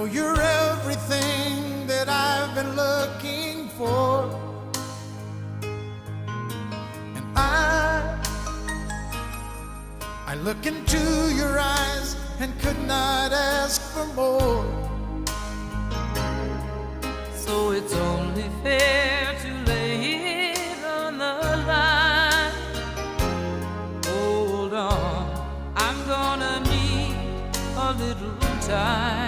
know you're everything that I've been looking for, and I look into your eyes and could not ask for more. So it's only fair to lay it on the line. Hold on, I'm gonna need a little time.